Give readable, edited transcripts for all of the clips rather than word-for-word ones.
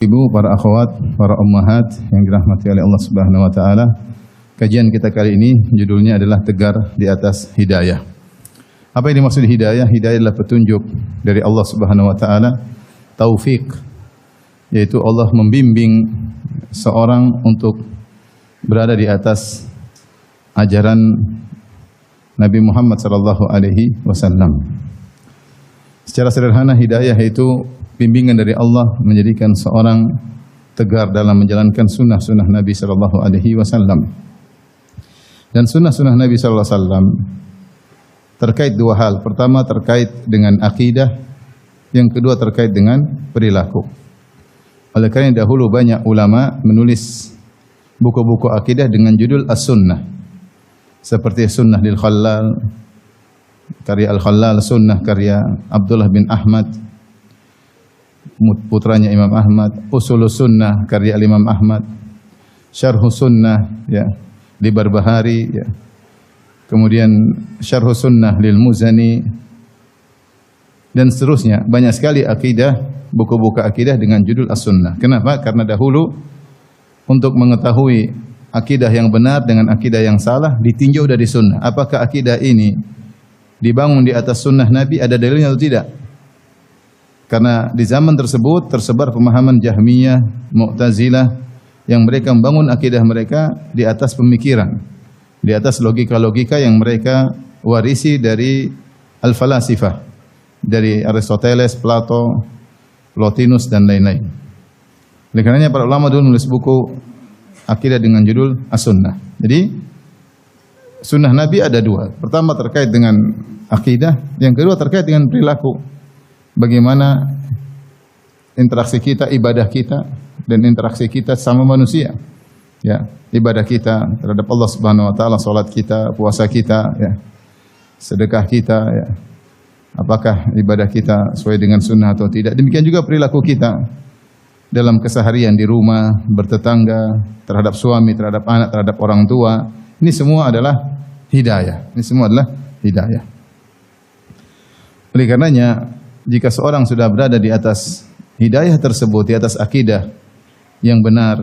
Ibu, para akhwat, para ummahat yang dirahmati oleh Allah Subhanahu wa taala. Kajian kita kali ini judulnya adalah Tegar di atas Hidayah. Apa yang dimaksud hidayah? Hidayah adalah petunjuk dari Allah Subhanahu wa taala, taufik, yaitu Allah membimbing seorang untuk berada di atas ajaran Nabi Muhammad sallallahu alaihi wasallam. Secara sederhana, hidayah itu bimbingan dari Allah menjadikan seorang tegar dalam menjalankan sunnah-sunnah Nabi sallallahu alaihi wasallam. Dan sunnah-sunnah Nabi sallallahu alaihi wasallam terkait dua hal. Pertama terkait dengan akidah, yang kedua terkait dengan perilaku. Oleh karena dahulu banyak ulama menulis buku-buku akidah dengan judul As-Sunnah. Seperti Sunnah lil Khallal, karya Al-Khallal, Sunnah karya Abdullah bin Ahmad, putranya Imam Ahmad, Usulus Sunnah karya Imam Ahmad, Syarhus Sunnah ya li Barbahari ya. Kemudian Syarhus Sunnah lil Muzani dan seterusnya. Banyak sekali akidah, buku-buku akidah dengan judul As-Sunnah. Kenapa? Karena dahulu untuk mengetahui akidah yang benar dengan akidah yang salah ditinjau dari sunnah. Apakah akidah ini dibangun di atas sunnah Nabi, ada dalilnya atau tidak? Karena di zaman tersebut tersebar pemahaman Jahmiyah, Mu'tazilah yang mereka membangun akidah mereka di atas pemikiran, di atas logika-logika yang mereka warisi dari al-falasifah, dari Aristoteles, Plato, Plotinus dan lain-lain. Oleh karenanya para ulama dulu menulis buku akidah dengan judul As-Sunnah. Jadi sunnah Nabi ada dua. Pertama terkait dengan akidah, yang kedua terkait dengan perilaku. Bagaimana interaksi kita, ibadah kita, dan interaksi kita sama manusia. Ya, ibadah kita terhadap Allah Subhanahu wa taala, salat kita, puasa kita, ya, sedekah kita, ya. Apakah ibadah kita sesuai dengan sunnah atau tidak? Demikian juga perilaku kita dalam keseharian di rumah, bertetangga, terhadap suami, terhadap anak, terhadap orang tua. Ini semua adalah hidayah. Ini semua adalah hidayah. Oleh karenanya, jika seorang sudah berada di atas hidayah tersebut, di atas akidah yang benar,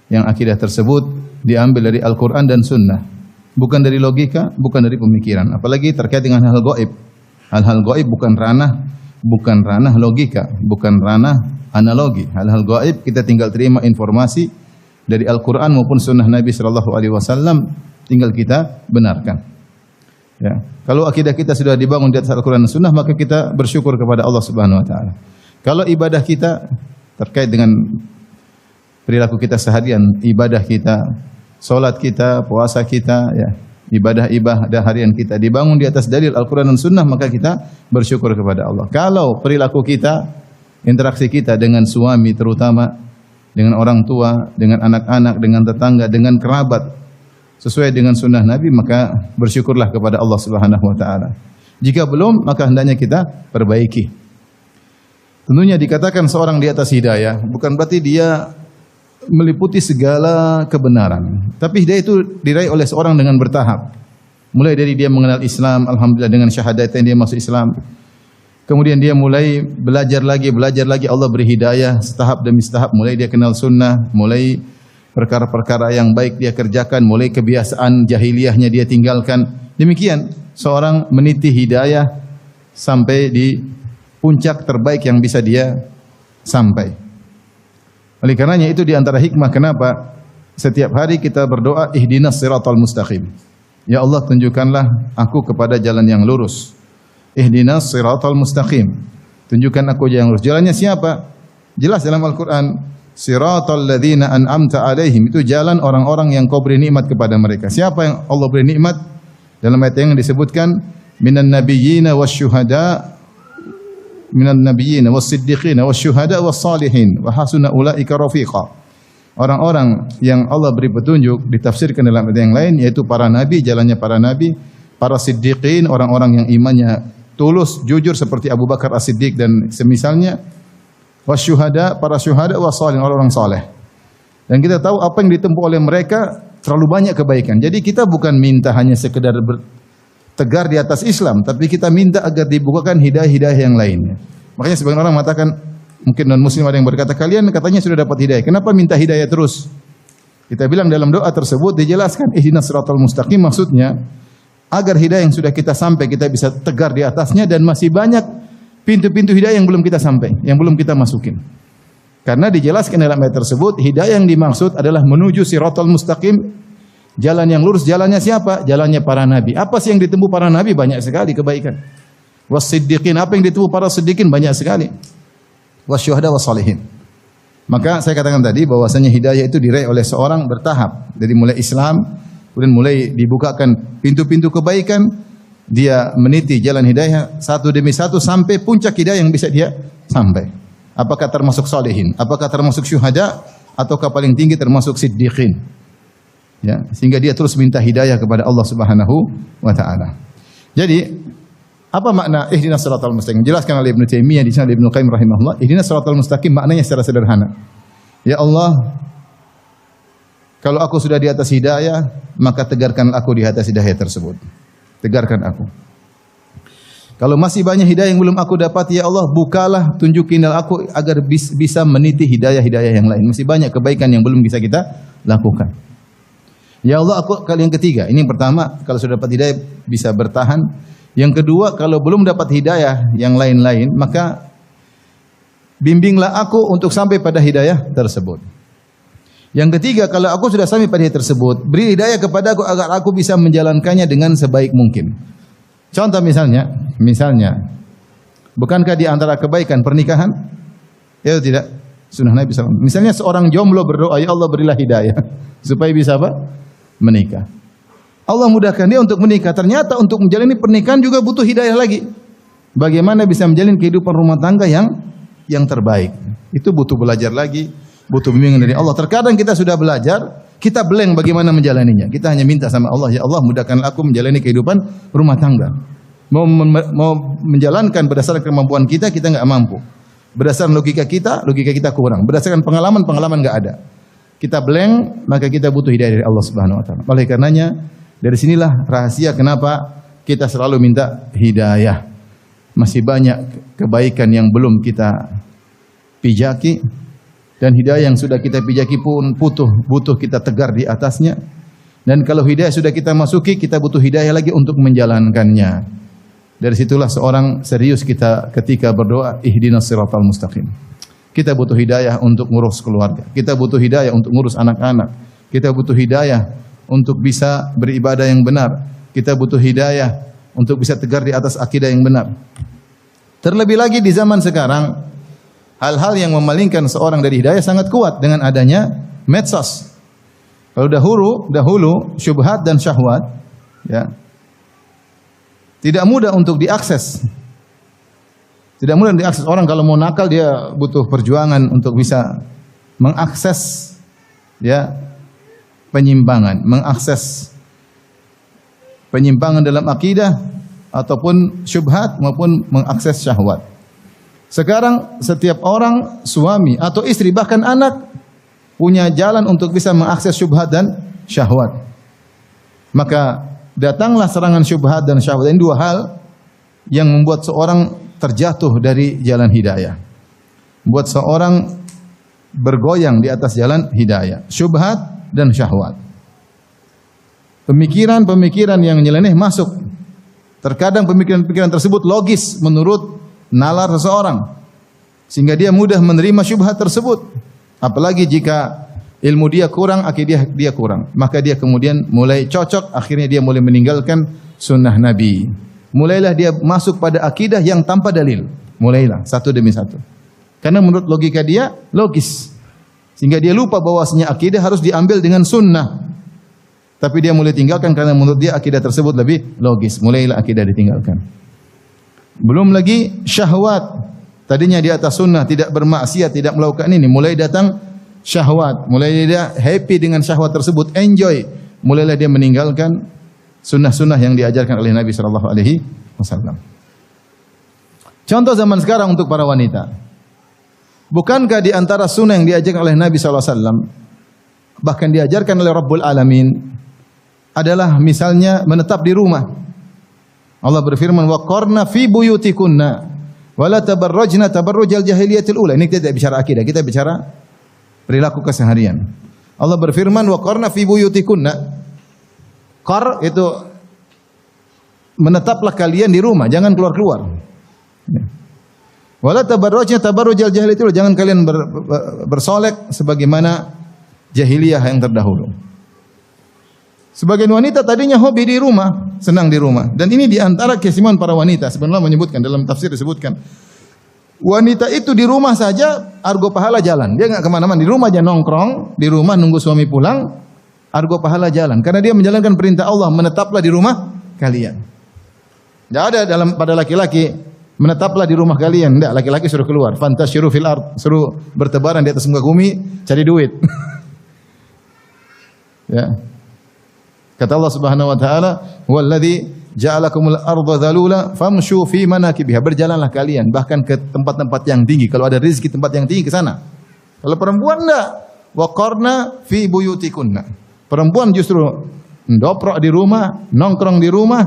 yang akidah tersebut diambil dari Al-Quran dan Sunnah, bukan dari logika, bukan dari pemikiran. Apalagi terkait dengan hal gaib. Hal-hal gaib bukan ranah logika, bukan ranah analogi. Hal-hal gaib kita tinggal terima informasi dari Al-Quran maupun Sunnah Nabi Sallallahu Alaihi Wasallam, tinggal kita benarkan. Ya. Kalau akidah kita sudah dibangun di atas Al-Quran dan Sunnah, maka kita bersyukur kepada Allah Subhanahu Wa Taala. Kalau ibadah kita terkait dengan perilaku kita seharian, ibadah kita, solat kita, puasa kita, ya, ibadah harian kita dibangun di atas dalil Al-Quran dan Sunnah, maka kita bersyukur kepada Allah. Kalau perilaku kita, interaksi kita dengan suami terutama, dengan orang tua, dengan anak-anak, dengan tetangga, dengan kerabat, sesuai dengan sunnah Nabi, maka bersyukurlah kepada Allah Subhanahu wa taala. Jika belum, maka hendaknya kita perbaiki. Tentunya dikatakan seorang di atas hidayah bukan berarti dia meliputi segala kebenaran. Tapi hidayah itu diraih oleh seorang dengan bertahap. Mulai dari dia mengenal Islam, alhamdulillah dengan syahadatain dia masuk Islam. Kemudian dia mulai belajar lagi, Allah beri hidayah setahap demi setahap. Mulai dia kenal sunnah, mulai perkara-perkara yang baik dia kerjakan, mulai kebiasaan jahiliyahnya dia tinggalkan. Demikian seorang meniti hidayah sampai di puncak terbaik yang bisa dia sampai. Oleh karenanya itu di antara hikmah kenapa setiap hari kita berdoa ihdinas siratal mustaqim. Ya Allah, tunjukkanlah aku kepada jalan yang lurus. Ihdinas siratal mustaqim. Tunjukkan aku jalan yang lurus. Jalannya siapa? Jelas dalam Al-Qur'an, siratal ladzina an'amta alaihim, itu jalan orang-orang yang kau beri nikmat kepada mereka. Siapa yang Allah beri nikmat? Dalam ayat yang disebutkan minan nabiyyina wasyuhada, minan nabiyyina was-siddiqina wasyuhada was-salihin wa hasuna ulaika rafiqa. Orang-orang yang Allah beri petunjuk ditafsirkan dalam ayat yang lain, yaitu para nabi, jalannya para nabi, para siddiqin, orang-orang yang imannya tulus, jujur seperti Abu Bakar As-Siddiq dan semisalnya, wasyuhada, para syuhada, was-salihin, orang-orang saleh. Dan kita tahu apa yang ditempuh oleh mereka terlalu banyak kebaikan. Jadi kita bukan minta hanya sekedar tegar di atas Islam, tapi kita minta agar dibukakan hidayah-hidayah yang lainnya. Makanya sebagian orang mengatakan Mungkin non-muslim ada yang berkata, kalian katanya sudah dapat hidayah, kenapa minta hidayah terus? Kita bilang dalam doa tersebut dijelaskan ihdinas siratal mustaqim, maksudnya agar hidayah yang sudah kita sampai kita bisa tegar di atasnya, dan masih banyak pintu-pintu hidayah yang belum kita sampai, yang belum kita masukin. Karena dijelaskan dalam ayat tersebut, hidayah yang dimaksud adalah menuju siratal mustaqim, jalan yang lurus. Jalannya siapa? Jalannya para nabi. Apa sih yang ditempuh para nabi? Banyak sekali kebaikan. Was-siddiqin, apa yang ditempuh para siddiqin? Banyak sekali. Wasyuhada wassalihin. Maka saya katakan tadi bahwasanya hidayah itu diraih oleh seorang bertahap. Dari mulai Islam, kemudian mulai dibukakan pintu-pintu kebaikan, dia meniti jalan hidayah satu demi satu sampai puncak hidayah yang bisa dia sampai. Apakah termasuk salihin? Apakah termasuk syuhada? Ataukah paling tinggi termasuk siddiqin? Ya, sehingga dia terus minta hidayah kepada Allah Subhanahu wa taala. Jadi apa makna ihdinas siratal mustaqim? Jelaskan oleh Ibnu Taimiyah di sana, Ibnu Qayyim rahimahullah. Ihdinas siratal mustaqim maknanya secara sederhana. Ya Allah, kalau aku sudah di atas hidayah, maka tegarkan aku di atas hidayah tersebut. Tegarkan aku. Kalau masih banyak hidayah yang belum aku dapat, ya Allah, bukalah, tunjukinlah aku agar bisa meniti hidayah-hidayah yang lain. Masih banyak kebaikan yang belum bisa kita lakukan. Ya Allah, aku kali yang ketiga. Ini yang pertama, kalau sudah dapat hidayah bisa bertahan. Yang kedua, kalau belum dapat hidayah yang lain-lain, maka bimbinglah aku untuk sampai pada hidayah tersebut. Yang ketiga, kalau aku sudah sampai pada hidayah tersebut, beri hidayah kepada aku agar aku bisa menjalankannya dengan sebaik mungkin. Contoh misalnya, bukankah di antara kebaikan pernikahan? Ya tidak? Sunnah Nabi SAW. Misalnya seorang jomblo berdoa, ya Allah berilah hidayah supaya bisa apa? Menikah. Allah mudahkan dia untuk menikah. Ternyata untuk menjalani pernikahan juga butuh hidayah lagi. Bagaimana bisa menjalin kehidupan rumah tangga yang terbaik? Itu butuh belajar lagi, butuh bimbingan dari Allah. Terkadang kita sudah belajar, kita blank bagaimana menjalaninya. Kita hanya minta sama Allah, ya Allah mudahkan aku menjalani kehidupan rumah tangga. Mau menjalankan berdasarkan kemampuan kita nggak mampu. Berdasarkan logika kita kurang. Berdasarkan pengalaman nggak ada. Kita blank, maka kita butuh hidayah dari Allah Subhanahu wa taala. Oleh karenanya, dari sinilah rahasia kenapa kita selalu minta hidayah. Masih banyak kebaikan yang belum kita pijaki, dan hidayah yang sudah kita pijaki pun butuh kita tegar di atasnya. Dan kalau hidayah sudah kita masuki, kita butuh hidayah lagi untuk menjalankannya. Dari situlah seorang serius kita ketika berdoa ihdinas siratal mustaqim. Kita butuh hidayah untuk ngurus keluarga. Kita butuh hidayah untuk ngurus anak-anak. Kita butuh hidayah untuk bisa beribadah yang benar. Kita butuh hidayah untuk bisa tegar di atas akidah yang benar. Terlebih lagi di zaman sekarang, hal-hal yang memalingkan seorang dari hidayah sangat kuat dengan adanya medsos. Kalau dahulu syubhat dan syahwat, ya, tidak mudah untuk diakses. Tidak mudah diakses. Orang kalau mau nakal dia butuh perjuangan untuk bisa mengakses, ya, mengakses penyimpangan dalam akidah ataupun syubhat maupun mengakses syahwat. Sekarang setiap orang, suami atau istri bahkan anak punya jalan untuk bisa mengakses syubhat dan syahwat. Maka datanglah serangan syubhat dan syahwat. Ini dua hal yang membuat seorang terjatuh dari jalan hidayah. Buat seorang bergoyang di atas jalan hidayah. Syubhat dan syahwat. Pemikiran-pemikiran yang nyeleneh masuk. Terkadang pemikiran-pemikiran tersebut logis menurut nalar seseorang, sehingga dia mudah menerima syubhat tersebut. Apalagi jika ilmu dia kurang, akidah dia kurang, maka dia kemudian mulai cocok, akhirnya dia mulai meninggalkan sunnah Nabi. Mulailah dia masuk pada akidah yang tanpa dalil. Mulailah satu demi satu. Karena menurut logika dia logis. Sehingga dia lupa bahwasanya akidah harus diambil dengan sunnah. Tapi dia mulai tinggalkan karena menurut dia akidah tersebut lebih logis. Mulailah akidah ditinggalkan. Belum lagi syahwat. Tadinya di atas sunnah, tidak bermaksiat, tidak melakukan ini. Mulai datang syahwat. Mulai dia happy dengan syahwat tersebut, enjoy. Mulailah dia meninggalkan sunnah-sunnah yang diajarkan oleh Nabi SAW. Contoh zaman sekarang untuk para wanita. Bukankah di antara sunnah yang diajarkan oleh Nabi SAW, bahkan diajarkan oleh Rabbul Alamin, adalah misalnya menetap di rumah. Allah berfirman, wa qarna fi buyutikunna, Wala tabarrajna tabarrujal jahiliyatil ula. Ini kita tidak bicara akidah, kita bicara perilaku keseharian. Allah berfirman, wa qarna fi buyutikunna. Qar itu menetaplah kalian di rumah, jangan keluar-keluar. Wala tabarrujna tabarrujal jahiliyatil ula. Jangan kalian bersolek sebagaimana jahiliyah yang terdahulu. Sebagian wanita tadinya hobi di rumah, senang di rumah. Dan ini di antara keistimewaan para wanita. Sebenarnya menyebutkan, dalam tafsir disebutkan, wanita itu di rumah saja, argo pahala jalan. Dia enggak kemana-mana, di rumah aja nongkrong, di rumah nunggu suami pulang, argo pahala jalan. Karena dia menjalankan perintah Allah, menetaplah di rumah kalian. Tidak ada pada laki-laki, menetaplah di rumah kalian. Tidak, laki-laki suruh keluar. Fantasyiru fil ard, suruh bertebaran di atas muka bumi, cari duit. Ya. Kata Allah Subhanahu wa taala, "Walladzi ja'alakumul arda dzalula famshu fi manakibiha." Berjalanlah kalian bahkan ke tempat-tempat yang tinggi. Kalau ada rezeki tempat yang tinggi ke sana. Kalau perempuan enggak, wa qarna fi buyutikunna. Perempuan justru ndoprok di rumah, nongkrong di rumah,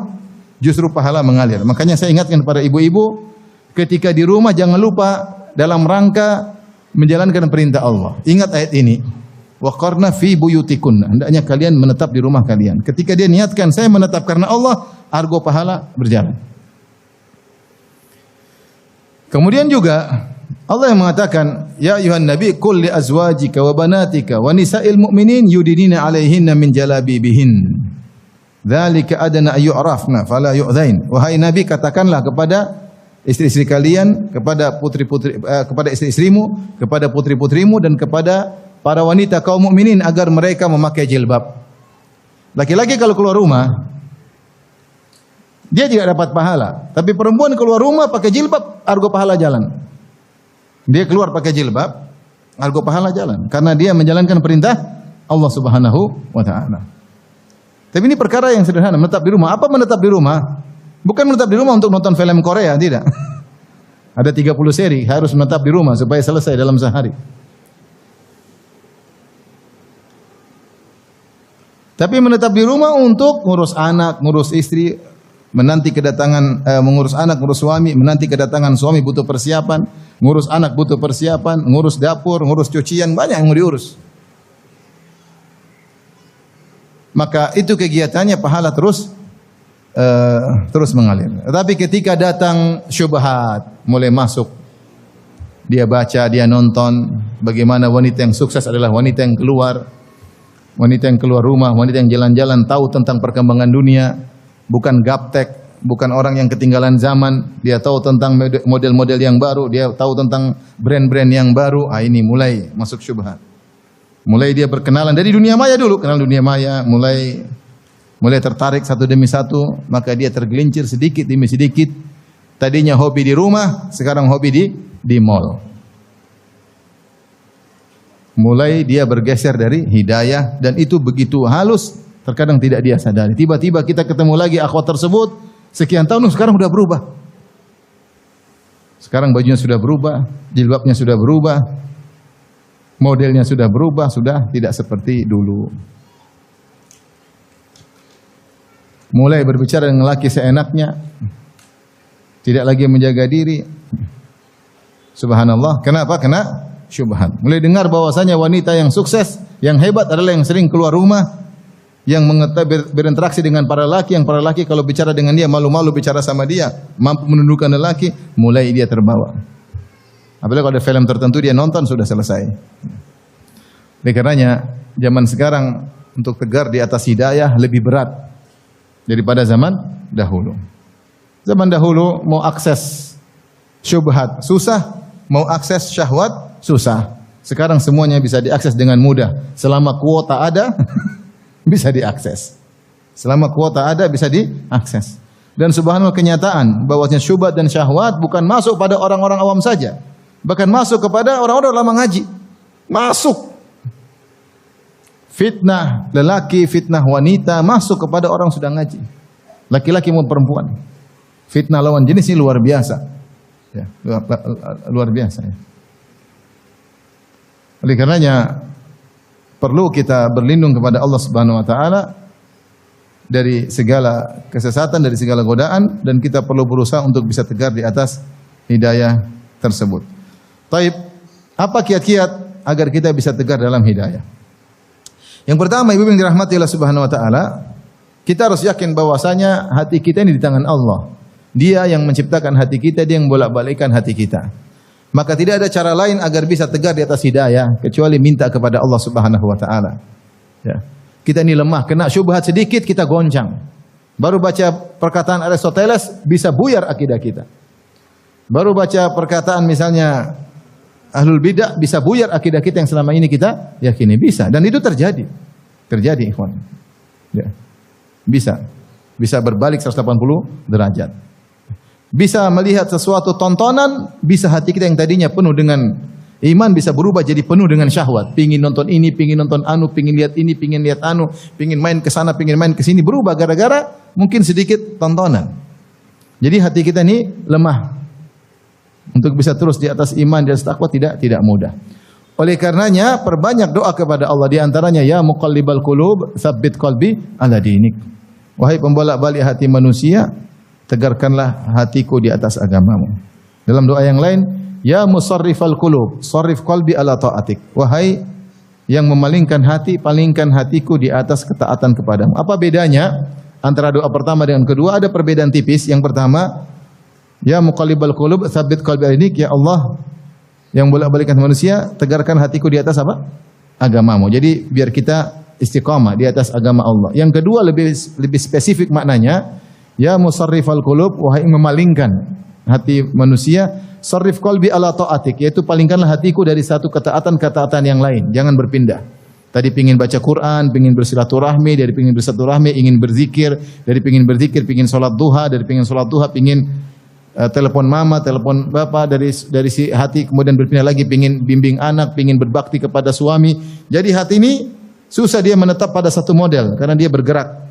justru pahala mengalir. Makanya saya ingatkan kepada ibu-ibu, ketika di rumah jangan lupa dalam rangka menjalankan perintah Allah. Ingat ayat ini. Wa qarna fi buyutikunna. Hendaknya kalian menetap di rumah kalian. Ketika dia niatkan saya menetap karena Allah, argo pahala berjalan. Kemudian juga Allah yang mengatakan, ya ayuhan nabi qul li azwajika wa banatika wa nisa'il mu'minin yudinina 'alaihinna min jalabibihin. Dzalika adna ayyurafna fala yu'dzain. Wahai nabi, katakanlah kepada istri-istri kalian, kepada putri-putri kepada istri-istrimu, kepada putri-putrimu dan kepada para wanita kaum mukminin agar mereka memakai jilbab. Laki-laki kalau keluar rumah dia tidak dapat pahala, tapi perempuan keluar rumah pakai jilbab, argo pahala jalan. Dia keluar pakai jilbab, argo pahala jalan karena dia menjalankan perintah Allah Subhanahu wa taala. Tapi ini perkara yang sederhana, menetap di rumah. Apa menetap di rumah? Bukan menetap di rumah untuk nonton film Korea, tidak. Ada 30 seri, harus menetap di rumah supaya selesai dalam sehari. Tapi menetap di rumah untuk ngurus anak, ngurus istri, menanti kedatangan, mengurus anak, ngurus suami, menanti kedatangan suami butuh persiapan, ngurus anak butuh persiapan, ngurus dapur, ngurus cucian, banyak yang mau diurus. Maka itu kegiatannya pahala terus mengalir. Tetapi ketika datang syubhat, mulai masuk, dia baca, dia nonton, bagaimana wanita yang sukses adalah wanita yang keluar. Wanita yang keluar rumah, wanita yang jalan-jalan, tahu tentang perkembangan dunia, bukan gaptek, bukan orang yang ketinggalan zaman. Dia tahu tentang model-model yang baru, dia tahu tentang brand-brand yang baru. Ini mulai masuk syubhat. Mulai dia berkenalan dari dunia maya dulu, kenal dunia maya, mulai tertarik satu demi satu, maka dia tergelincir sedikit demi sedikit. Tadinya hobi di rumah, sekarang hobi di mall. Mulai dia bergeser dari hidayah dan itu begitu halus, terkadang tidak dia sadari. Tiba-tiba kita ketemu lagi akhwat tersebut, sekian tahun sekarang sudah berubah. Sekarang bajunya sudah berubah, jilbabnya sudah berubah, modelnya sudah berubah, sudah tidak seperti dulu. Mulai berbicara dengan laki seenaknya, tidak lagi menjaga diri. Subhanallah, kenapa? Kena syubhat. Mulai dengar bahwasanya wanita yang sukses, yang hebat adalah yang sering keluar rumah, yang berinteraksi dengan para laki, yang para laki kalau bicara dengan dia malu-malu bicara sama dia, mampu menundukkan lelaki, mulai dia terbawa. Apalagi kalau ada film tertentu dia nonton sudah selesai. Oleh karenanya zaman sekarang untuk tegar di atas hidayah lebih berat daripada zaman dahulu. Zaman dahulu mau akses syubhat susah, mau akses syahwat susah. Sekarang semuanya bisa diakses dengan mudah. Selama kuota ada, bisa diakses. Selama kuota ada, bisa diakses. Dan subhanallah kenyataan bahwasanya syubhat dan syahwat bukan masuk pada orang-orang awam saja. Bahkan masuk kepada orang-orang lama ngaji. Masuk. Fitnah lelaki, fitnah wanita, masuk kepada orang sudah ngaji. Laki-laki maupun perempuan. Fitnah lawan jenis ini luar biasa. Ya, luar biasa ya. Oleh karenanya perlu kita berlindung kepada Allah Subhanahu wa taala dari segala kesesatan, dari segala godaan, dan kita perlu berusaha untuk bisa tegar di atas hidayah tersebut. Taib, apa kiat-kiat agar kita bisa tegar dalam hidayah? Yang pertama, ibu yang dirahmati Allah Subhanahu wa taala, kita harus yakin bahwasanya hati kita ini di tangan Allah. Dia yang menciptakan hati kita, dia yang bolak-balikkan hati kita. Maka tidak ada cara lain agar bisa tegar di atas hidayah kecuali minta kepada Allah Subhanahu wa taala. Ya. Kita ini lemah, kena syubhat sedikit kita goncang. Baru baca perkataan Aristoteles bisa buyar akidah kita. Baru baca perkataan misalnya Ahlul Bidah bisa buyar akidah kita yang selama ini kita yakini, bisa, dan itu terjadi. Terjadi, ikhwan. Ya. Bisa berbalik 180 derajat. Bisa melihat sesuatu tontonan, bisa hati kita yang tadinya penuh dengan iman bisa berubah jadi penuh dengan syahwat. Pingin nonton ini, pingin nonton anu, pingin lihat ini, pingin lihat anu, pingin main ke sana, pingin main ke sini, berubah gara-gara mungkin sedikit tontonan. Jadi hati kita ini lemah. Untuk bisa terus di atas iman, di atas takwa tidak mudah. Oleh karenanya perbanyak doa kepada Allah, di antaranya ya muqallibal qulub tsabbit qalbi ala dinik. Wahai pembolak-balik hati manusia, tegarkanlah hatiku di atas agamamu. Dalam doa yang lain, ya musarrifal qulub, sarrif qalbi ala taatik. Wahai yang memalingkan hati, palingkan hatiku di atas ketaatan kepadamu. Apa bedanya antara doa pertama dengan kedua? Ada perbedaan tipis. Yang pertama, ya muqallibal qulub tsabbit qalbi ala dinik, ya Allah yang bolak-balikkan manusia, tegarkan hatiku di atas apa? Agamamu. Jadi biar kita istiqamah di atas agama Allah. Yang kedua lebih spesifik maknanya, ya musarrifal qulub, wahai yang memalingkan hati manusia, sarrif qalbi ala taatik, yaitu palingkanlah hatiku dari satu ketaatan yang lain, jangan berpindah. Tadi pingin baca Quran, pingin bersilaturahmi, dari pingin bersilaturahmi ingin berzikir, dari pingin berzikir pingin salat duha, dari pingin salat duha pingin telepon mama, telepon bapak, dari si hati kemudian berpindah lagi pingin bimbing anak, pingin berbakti kepada suami. Jadi hati ini susah dia menetap pada satu model karena dia bergerak.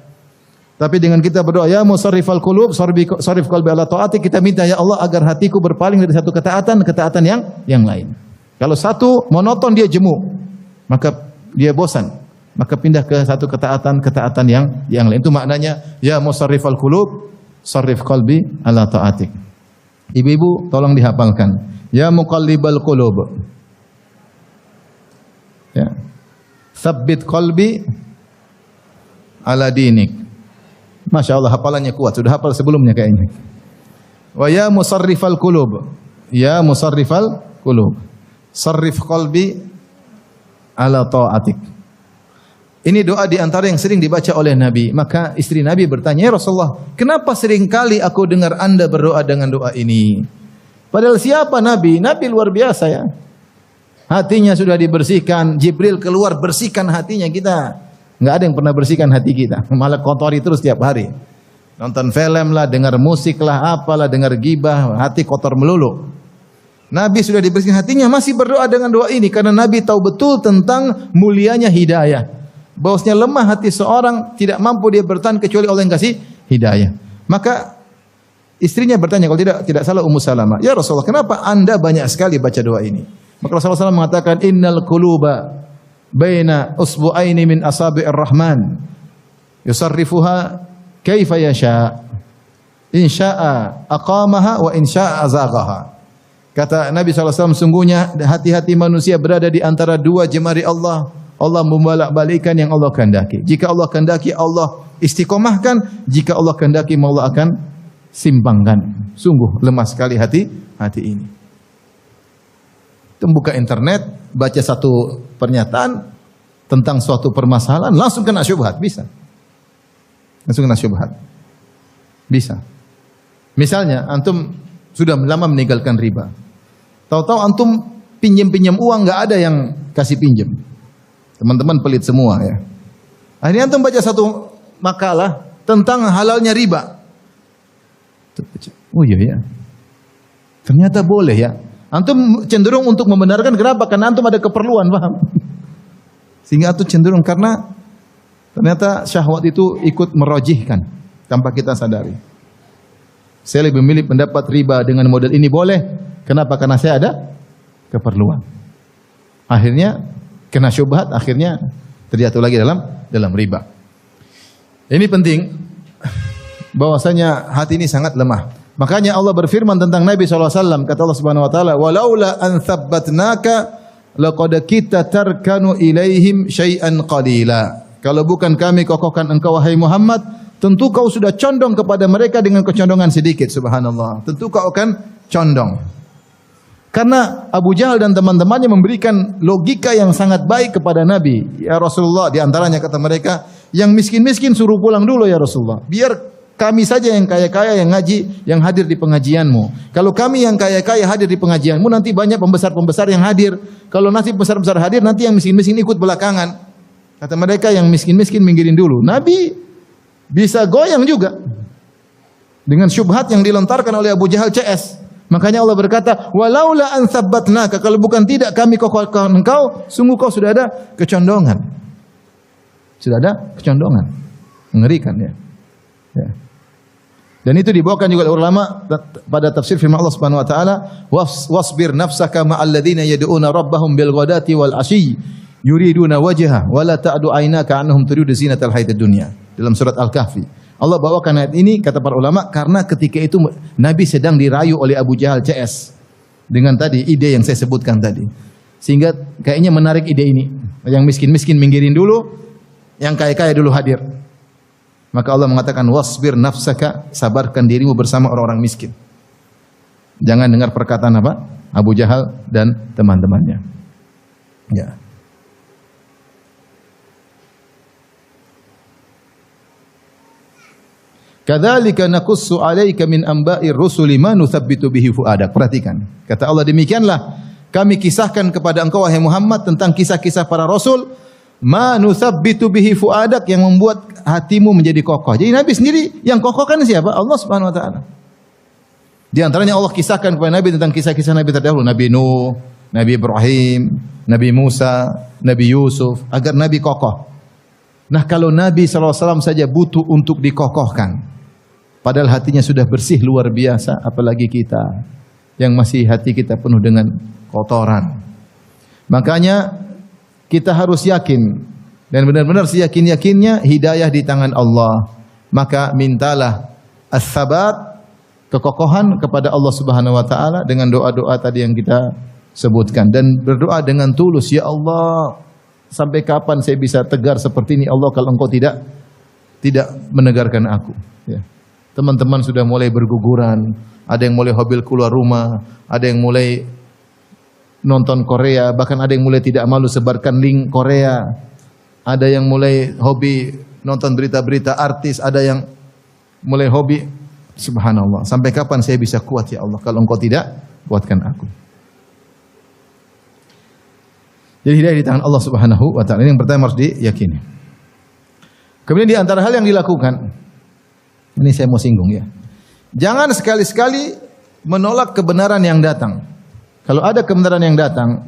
Tapi dengan kita berdoa ya musarrifal qulub sarrif qalbi ala taati, kita minta ya Allah agar hatiku berpaling dari satu ketaatan yang lain. Kalau satu monoton dia jemu, maka dia bosan, maka pindah ke satu ketaatan yang lain. Itu maknanya ya musarrifal qulub sarrif qalbi ala taatik. Ibu-ibu tolong dihafalkan. Ya muqallibal qulub. Ya. Tsabbit qalbi ala dinik. Masya Allah hafalannya kuat. Sudah hafal sebelumnya kayaknya. Wa ya musarrifal qulub. Ya musarrifal qulub. Sarrif qalbi ala ta'atik. Ini doa di antara yang sering dibaca oleh Nabi. Maka istri Nabi bertanya, ya Rasulullah, kenapa sering kali aku dengar Anda berdoa dengan doa ini? Padahal siapa Nabi? Nabi luar biasa ya. Hatinya sudah dibersihkan, Jibril keluar bersihkan hatinya kita. Enggak ada yang pernah bersihkan hati kita. Malah kotori terus tiap hari. Nonton film lah, dengar musik lah, apalah, dengar gibah, hati kotor melulu. Nabi sudah dibersihkan hatinya, masih berdoa dengan doa ini. Karena Nabi tahu betul tentang mulianya hidayah. Bahwasanya lemah hati seorang, tidak mampu dia bertahan kecuali Allah yang kasih hidayah. Maka istrinya bertanya, kalau tidak salah Ummu Salamah, ya Rasulullah, kenapa Anda banyak sekali baca doa ini? Maka Rasulullah SAW mengatakan, innal quluba baina usbu'aini min asabi'ir rahman yusarrifuha kaifa yasha. In syaa aqamaha wa in syaa azaghaha. Kata Nabi SAW, sungguhnya hati-hati manusia berada di antara dua jemari Allah. Allah membolak-balikkan yang Allah kehendaki. Jika Allah kehendaki, Allah istiqomahkan. Jika Allah kehendaki, Allah akan simpangkan. Sungguh lemah sekali hati ini. Buka internet, baca satu pernyataan tentang suatu permasalahan, langsung kena syubhat. Bisa. Langsung kena syubhat. Bisa. Misalnya, antum sudah lama meninggalkan riba. Tahu-tahu antum pinjam uang, nggak ada yang kasih pinjam. Teman-teman pelit semua ya. Akhirnya antum baca satu makalah tentang halalnya riba. Oh iya ya. Ternyata boleh ya. Antum cenderung untuk membenarkan, kenapa? Karena antum ada keperluan, paham? Sehingga antum cenderung karena ternyata syahwat itu ikut merojihkan tanpa kita sadari. Saya lebih memilih pendapat riba dengan model ini boleh. Kenapa? Karena saya ada keperluan. Akhirnya kena syubhat, akhirnya terjatuh lagi dalam riba. Ini penting, bahwasanya hati ini sangat lemah. Makanya Allah berfirman tentang Nabi SAW, kata Allah Subhanahu wa taala, "Walaula an tsabbatnaka laqad kita tarkanu ilaihim syai'an qalila." Kalau bukan kami kokohkan engkau wahai Muhammad, tentu kau sudah condong kepada mereka dengan kecondongan sedikit, subhanallah. Tentu kau akan condong. Karena Abu Jahal dan teman-temannya memberikan logika yang sangat baik kepada Nabi. Ya Rasulullah, di antaranya kata mereka, yang miskin-miskin suruh pulang dulu ya Rasulullah. Biar kami saja yang kaya-kaya yang ngaji, yang hadir di pengajianmu. Kalau kami yang kaya-kaya hadir di pengajianmu, nanti banyak pembesar-pembesar yang hadir. Kalau nanti pembesar-pembesar hadir, nanti yang miskin-miskin ikut belakangan. Kata mereka, yang miskin-miskin minggirin dulu. Nabi bisa goyang juga dengan syubhat yang dilontarkan oleh Abu Jahal CS. Makanya Allah berkata, "Walaula an tsabbatnaka," kalau bukan tidak kami kokohkan engkau, sungguh kau sudah ada kecondongan. Sudah ada kecondongan. Mengerikan ya. Ya. Dan itu dibawakan juga oleh ulama pada tafsir firman Allah Subhanahu wa taala, "Wasbir nafsaka ma'al ladzina yad'una rabbahum bil ghadati wal 'ashyi yuriduna wajha wa la ta'du 'ainaka 'anhum turidu zinatal hayatid dunya." Dalam surat Al-Kahfi. Allah bawakan ayat ini kata para ulama karena ketika itu Nabi sedang dirayu oleh Abu Jahal CS dengan tadi ide yang saya sebutkan tadi. Sehingga kayaknya menarik ide ini. Yang miskin-miskin minggirin dulu, yang kaya-kaya dulu hadir. Maka Allah mengatakan, "Wasbir nafsaka," sabarkan dirimu bersama orang-orang miskin. Jangan dengar perkataan apa? Abu Jahal dan teman-temannya. Ya. Kadzalika naqussu 'alaika min amba'ir rusuli ma nuthabbitu bihi fu'adak. Perhatikan. Kata Allah, demikianlah kami kisahkan kepada engkau wahai Muhammad tentang kisah-kisah para rasul, ma nuthabbitu bihi fu'adak, yang membuat hatimu menjadi kokoh. Jadi Nabi sendiri yang kokoh kan siapa? Allah Subhanahu wa taala. Di antaranya Allah kisahkan kepada Nabi tentang kisah-kisah Nabi terdahulu, Nabi Nuh, Nabi Ibrahim, Nabi Musa, Nabi Yusuf, agar Nabi kokoh. Nah, kalau Nabi SAW saja butuh untuk dikokohkan, padahal hatinya sudah bersih luar biasa, apalagi kita yang masih hati kita penuh dengan kotoran. Makanya kita harus yakin dan benar-benar seyakin-yakinnya hidayah di tangan Allah. Maka mintalah as-sabat, kekokohan kepada Allah Subhanahu wa taala dengan doa-doa tadi yang kita sebutkan, dan berdoa dengan tulus, ya Allah, sampai kapan saya bisa tegar seperti ini Allah kalau Engkau tidak menegarkan aku, ya. Teman-teman sudah mulai berguguran, ada yang mulai hobi keluar rumah, ada yang mulai nonton Korea, bahkan ada yang mulai tidak malu sebarkan link Korea. Ada yang mulai hobi nonton berita-berita artis, ada yang mulai hobi, subhanallah. Sampai kapan saya bisa kuat ya Allah kalau Engkau tidak kuatkan aku. Jadi hidayah di tangan Allah Subhanahu wa taala. Ini yang pertama harus diyakini. Kemudian di antara hal yang dilakukan, ini saya mau singgung ya. Jangan sekali-sekali menolak kebenaran yang datang. Kalau ada kebenaran yang datang,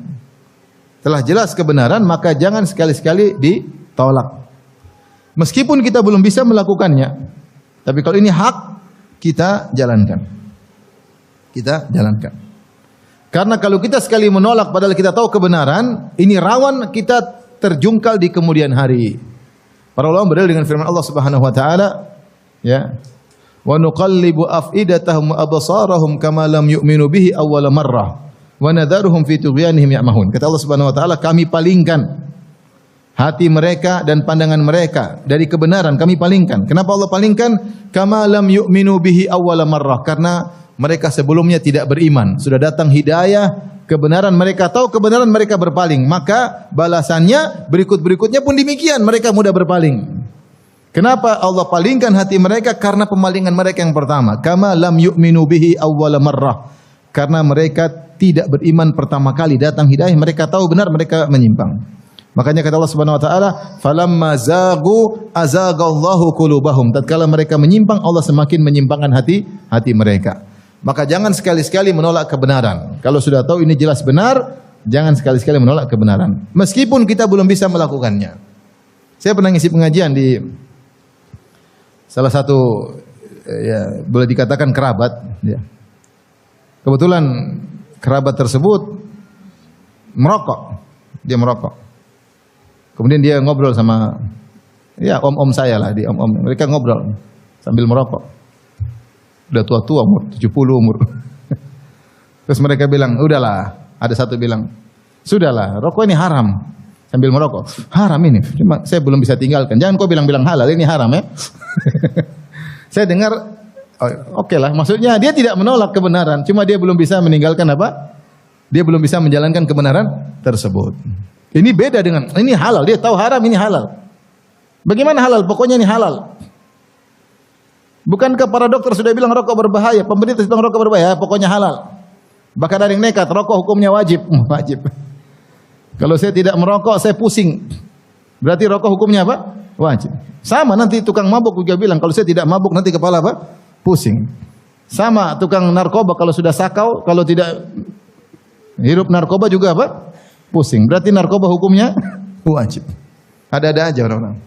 telah jelas kebenaran, maka jangan sekali-sekali ditolak. Meskipun kita belum bisa melakukannya, tapi kalau ini hak, kita jalankan. Kita jalankan. Karena kalau kita sekali menolak padahal kita tahu kebenaran, ini rawan kita terjungkal di kemudian hari. Para ulama berdalil dengan firman Allah Subhanahu wa taala, ya. Wa nuqallibu afidatahum wa absarahum kama lam yu'minu bihi awwala marrah. Wa nadharuhum fi tughyanihim ya'mahun. Kata Allah Subhanahu wa taala, kami palingkan hati mereka dan pandangan mereka dari kebenaran, kami palingkan. Kenapa Allah palingkan? Kama lam yu'minu bihi awwala marrah, karena mereka sebelumnya tidak beriman. Sudah datang hidayah, kebenaran, mereka tahu kebenaran, mereka berpaling. Maka balasannya berikut-berikutnya pun demikian, mereka mudah berpaling. Kenapa Allah palingkan hati mereka? Karena pemalingan mereka yang pertama, kama lam yu'minu bihi awwala marrah, karena mereka tidak beriman pertama kali datang hidayah, mereka tahu benar, mereka menyimpang. Makanya kata Allah Subhanahu wa taala, falamma zagu azagallahu qulubahum. Tatkala mereka menyimpang, Allah semakin menyimpangkan hati mereka. Maka jangan sekali-sekali menolak kebenaran. Kalau sudah tahu ini jelas benar, jangan sekali-sekali menolak kebenaran. Meskipun kita belum bisa melakukannya. Saya pernah ngisi pengajian di salah satu, ya, boleh dikatakan kerabat, ya. Kebetulan kerabat tersebut merokok. Dia merokok. Kemudian dia ngobrol sama, ya, om-om saya lah, di om-om. Mereka ngobrol sambil merokok. Udah tua-tua umur 70 umur. Terus mereka bilang, udahlah. Ada satu bilang, sudahlah, rokok ini haram. Sambil merokok, haram ini. Cuma saya belum bisa tinggalkan. Jangan kau bilang-bilang halal, ini haram ya. Saya dengar, oke lah. Maksudnya dia tidak menolak kebenaran, cuma dia belum bisa meninggalkan apa? Dia belum bisa menjalankan kebenaran tersebut. Ini beda dengan, ini halal. Dia tahu haram, ini halal. Bagaimana halal? Pokoknya ini halal. Bukankah para dokter sudah bilang rokok berbahaya? Pemerintah bilang rokok berbahaya, pokoknya halal. Bahkan ada yang nekat, rokok hukumnya wajib. Wajib. Kalau saya tidak merokok, saya pusing. Berarti rokok hukumnya apa? Wajib. Sama nanti tukang mabuk juga bilang, kalau saya tidak mabuk nanti kepala apa? Pusing. Sama tukang narkoba kalau sudah sakau, kalau tidak hirup narkoba juga apa? Pusing. Berarti narkoba hukumnya wajib. Ada-ada aja orang-orang.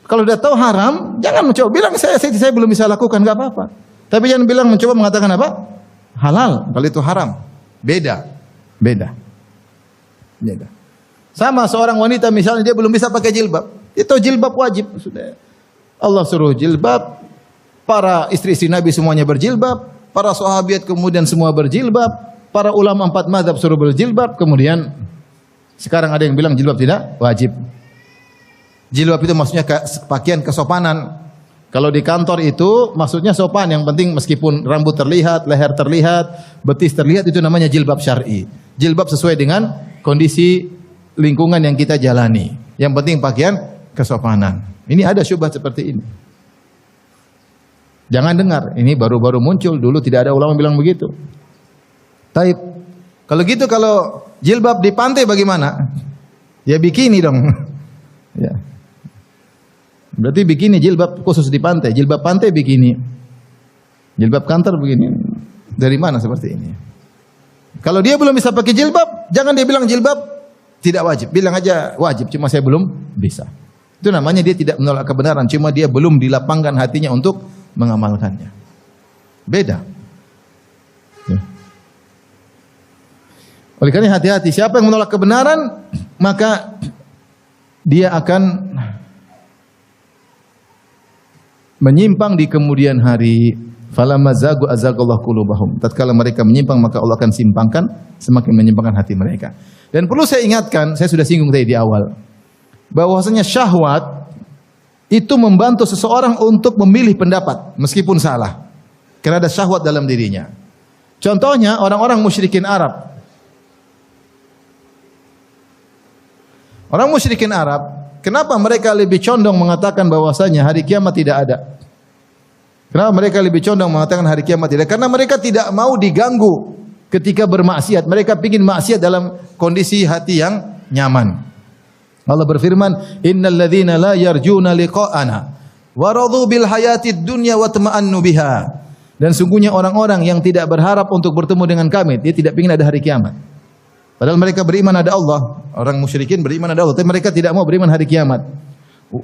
Kalau sudah tahu haram, jangan mencoba bilang saya belum bisa lakukan, enggak apa-apa. Tapi jangan bilang mencoba mengatakan apa? Halal, kalau itu haram. Beda. Sama seorang wanita misalnya dia belum bisa pakai jilbab. Itu jilbab wajib sudah. Allah suruh jilbab. Para istri-istri Nabi semuanya berjilbab. Para sahabat kemudian semua berjilbab. Para ulama 4 mazhab suruh berjilbab. Kemudian sekarang ada yang bilang jilbab tidak wajib. Jilbab itu maksudnya pakaian kesopanan. Kalau di kantor itu maksudnya sopan, yang penting meskipun rambut terlihat, leher terlihat, betis terlihat, itu namanya jilbab syar'i. Jilbab sesuai dengan kondisi lingkungan yang kita jalani. Yang penting pakaian kesopanan. Ini ada syubhat seperti ini. Jangan dengar, ini baru-baru muncul, dulu tidak ada ulama bilang begitu. Taib. Kalau gitu, kalau jilbab di pantai bagaimana? Ya bikini dong. Ya. Berarti bikini jilbab khusus di pantai, jilbab pantai bikini. Jilbab kantor begini. Dari mana seperti ini? Kalau dia belum bisa pakai jilbab, jangan dia bilang jilbab tidak wajib. Bilang aja wajib, cuma saya belum bisa. Itu namanya dia tidak menolak kebenaran, cuma dia belum dilapangkan hatinya untuk mengamalkannya. Beda. Ya. Oleh karena hati-hati, siapa yang menolak kebenaran, maka dia akan menyimpang di kemudian hari. Falamma zagu azagallahu qulubahum. Tatkala mereka menyimpang, maka Allah akan simpangkan, semakin menyimpangkan hati mereka. Dan perlu saya ingatkan, saya sudah singgung tadi di awal, bahwasanya syahwat itu membantu seseorang untuk memilih pendapat meskipun salah. Karena ada syahwat dalam dirinya. Contohnya orang-orang musyrikin Arab. Orang musyrikin Arab, kenapa mereka lebih condong mengatakan bahwasanya hari kiamat tidak ada? Kenapa mereka lebih condong mengatakan hari kiamat tidak? Karena mereka tidak mau diganggu ketika bermaksiat. Mereka ingin maksiat dalam kondisi hati yang nyaman. Allah berfirman, "Innal ladzina la yarjuna liqa'ana wa radu bil hayatid dunya wa tama'annu biha." Dan sungguhnya orang-orang yang tidak berharap untuk bertemu dengan kami, dia tidak ingin ada hari kiamat. Padahal mereka beriman ada Allah. Orang musyrikin beriman ada Allah, tapi mereka tidak mau beriman hari kiamat.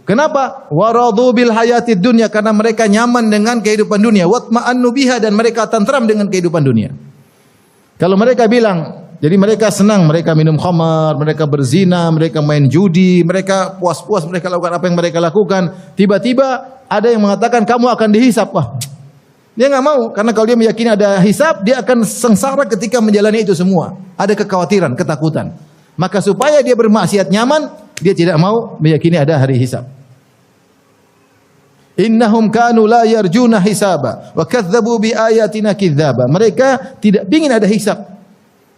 Kenapa? Waradu bil hayatid dunya, karena mereka nyaman dengan kehidupan dunia. Watma'annu biha, dan mereka tentram dengan kehidupan dunia. Kalau mereka bilang, jadi mereka senang, mereka minum khamar, mereka berzina, mereka main judi, mereka puas-puas, mereka lakukan apa yang mereka lakukan. Tiba-tiba ada yang mengatakan kamu akan dihisap. Wah, dia nggak mau, karena kalau dia meyakini ada hisab, dia akan sengsara ketika menjalani itu semua. Ada kekhawatiran, ketakutan. Maka supaya dia bermaksiat nyaman, dia tidak mau meyakini ada hari hisab. Innahum kanu la yarjuna hisaba wa kadzdzabu bi ayatina kidzdzaba. Mereka tidak ingin ada hisab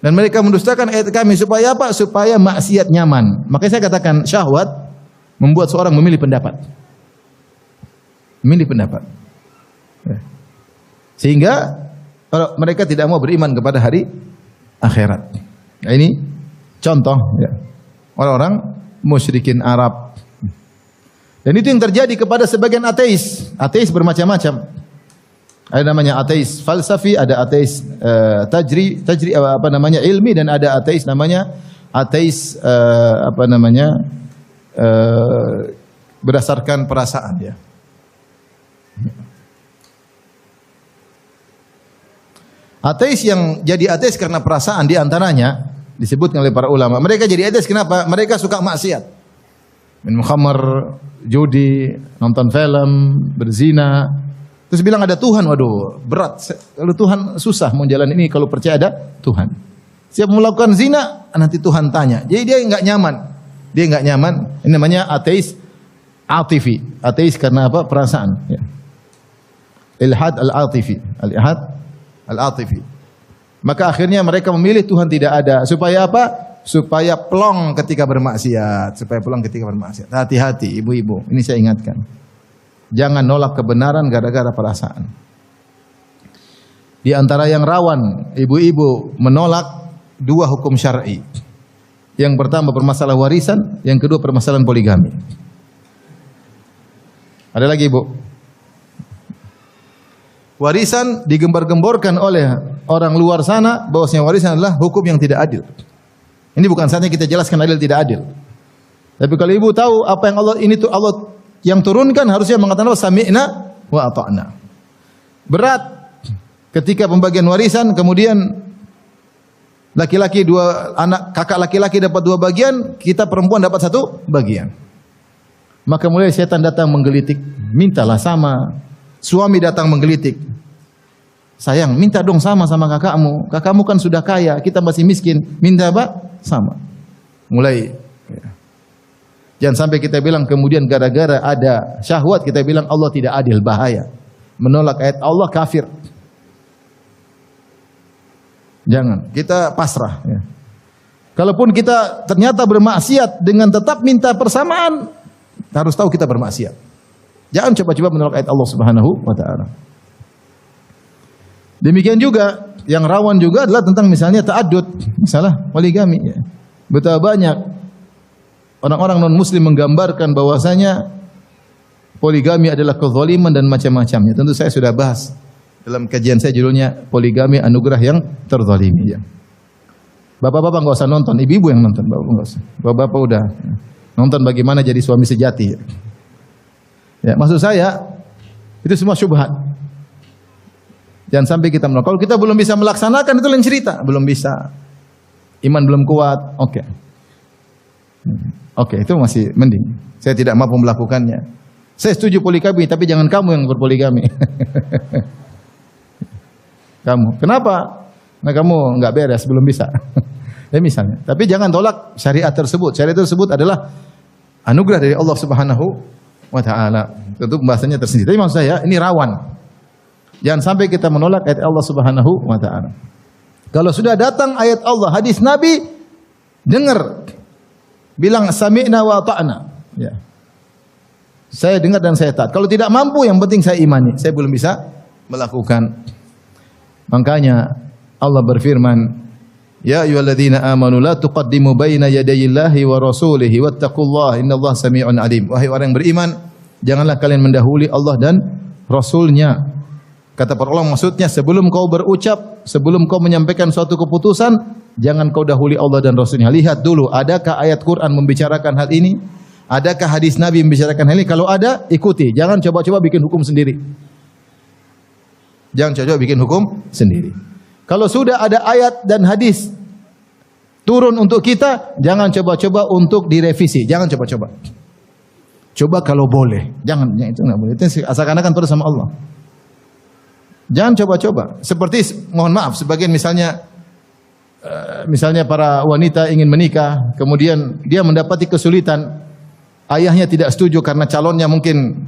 dan mereka mendustakan ayat kami. Supaya apa? Supaya maksiat nyaman. Makanya saya katakan syahwat membuat seorang memilih pendapat. Memilih pendapat. Sehingga mereka tidak mau beriman kepada hari akhirat. Nah, ini contoh ya. Orang-orang musyrikin Arab. Dan itu yang terjadi kepada sebagian ateis. Ateis bermacam-macam. Ada namanya ateis falsafi, ada ateis tajri apa namanya ilmi, dan ada ateis namanya ateis berdasarkan perasaan ya. Ateis yang jadi ateis karena perasaan di antaranya disebutkan oleh para ulama. Mereka jadi ateis kenapa? Mereka suka maksiat. Minum khamar, judi, nonton film, berzina. Terus bilang ada Tuhan, waduh berat. Kalau Tuhan susah mau jalan ini kalau percaya ada Tuhan. Siap melakukan zina, nanti Tuhan tanya. Jadi dia nggak nyaman. Dia nggak nyaman. Ini namanya ateis atifi. Ateis karena apa? Perasaan. Ya. Ilhad al-atifi. Al-ilhad al-atifi. Maka akhirnya mereka memilih Tuhan tidak ada. Supaya apa? Supaya plong ketika bermaksiat. Supaya plong ketika bermaksiat. Hati-hati ibu-ibu. Ini saya ingatkan. Jangan nolak kebenaran gara-gara perasaan. Di antara yang rawan ibu-ibu menolak dua hukum syar'i. Yang pertama permasalahan warisan, yang kedua permasalahan poligami. Ada lagi, Bu? Warisan digembar-gemborkan oleh orang luar sana bahwasanya warisan adalah hukum yang tidak adil. Ini bukan saatnya kita jelaskan adil tidak adil. Tapi kalau ibu tahu apa yang Allah ini tuh Allah yang turunkan, harusnya mengatakan sami'na wa ata'na. Berat ketika pembagian warisan, kemudian laki-laki dua anak, kakak laki-laki dapat dua bagian, kita perempuan dapat satu bagian. Maka mulai setan datang menggelitik, mintalah sama. Suami datang menggelitik, sayang minta dong sama kakakmu. Kakakmu kan sudah kaya, kita masih miskin. Minta apa? Sama. Mulai. Jangan sampai kita bilang kemudian gara-gara ada syahwat kita bilang Allah tidak adil, bahaya. Menolak ayat Allah kafir. Jangan, kita pasrah. Ya. Kalaupun kita ternyata bermaksiat dengan tetap minta persamaan, harus tahu kita bermaksiat. Jangan coba-coba menolak ayat Allah Subhanahu wa taala. Demikian juga yang rawan juga adalah tentang misalnya ta'addud, masalah poligami. Ya. Betapa banyak orang-orang non-muslim menggambarkan bahwasanya poligami adalah kezaliman dan macam-macamnya. Tentu saya sudah bahas dalam kajian saya judulnya poligami anugerah yang terzalimi. Ya. Bapak-bapak nggak usah nonton, ibu-ibu yang nonton. Bapak nggak usah. Bapak-bapak udah nonton bagaimana jadi suami sejati. Ya, maksud saya itu semua syubhat. Jangan sampai kita menolak. Kalau kita belum bisa melaksanakan itu lain cerita. Belum bisa, iman belum kuat. Oke, itu masih mending. Saya tidak mampu melakukannya. Saya setuju poligami, tapi jangan kamu yang berpoligami. Kamu, kenapa? Nah kamu nggak beres, belum bisa. Ya misalnya. Tapi jangan tolak syariat tersebut. Syariat tersebut adalah anugerah dari Allah Subhanahu wa taala. Tentu pembahasannya tersendiri. Tapi maksud saya ini rawan. Jangan sampai kita menolak ayat Allah Subhanahu wa taala. Kalau sudah datang ayat Allah, hadis Nabi, dengar. Bilang sami'na wa ta'na. Ya. Saya dengar dan saya taat. Kalau tidak mampu, yang penting saya imani. Saya belum bisa melakukan. Makanya Allah berfirman, ya ayyuhalladzina amanu la tuqaddimu baina yadayillahi wa rasulihi wattaqullaha innallaha sami'un alim. Wahai orang yang beriman, janganlah kalian mendahului Allah dan Rasulnya. Kata para ulama maksudnya sebelum kau berucap, sebelum kau menyampaikan suatu keputusan, jangan kau dahului Allah dan Rasulnya. Lihat dulu, adakah ayat Quran membicarakan hal ini? Adakah hadis Nabi membicarakan hal ini? Kalau ada, ikuti. Jangan coba-coba bikin hukum sendiri. Jangan coba-coba bikin hukum sendiri. Kalau sudah ada ayat dan hadis turun untuk kita, jangan coba-coba untuk direvisi. Jangan coba-coba. Coba kalau boleh. Jangan, itu enggak boleh. Itu seakan-akan terus sama Allah. Jangan coba-coba. Seperti, mohon maaf, sebagian misalnya para wanita ingin menikah, kemudian dia mendapati kesulitan, ayahnya tidak setuju karena calonnya mungkin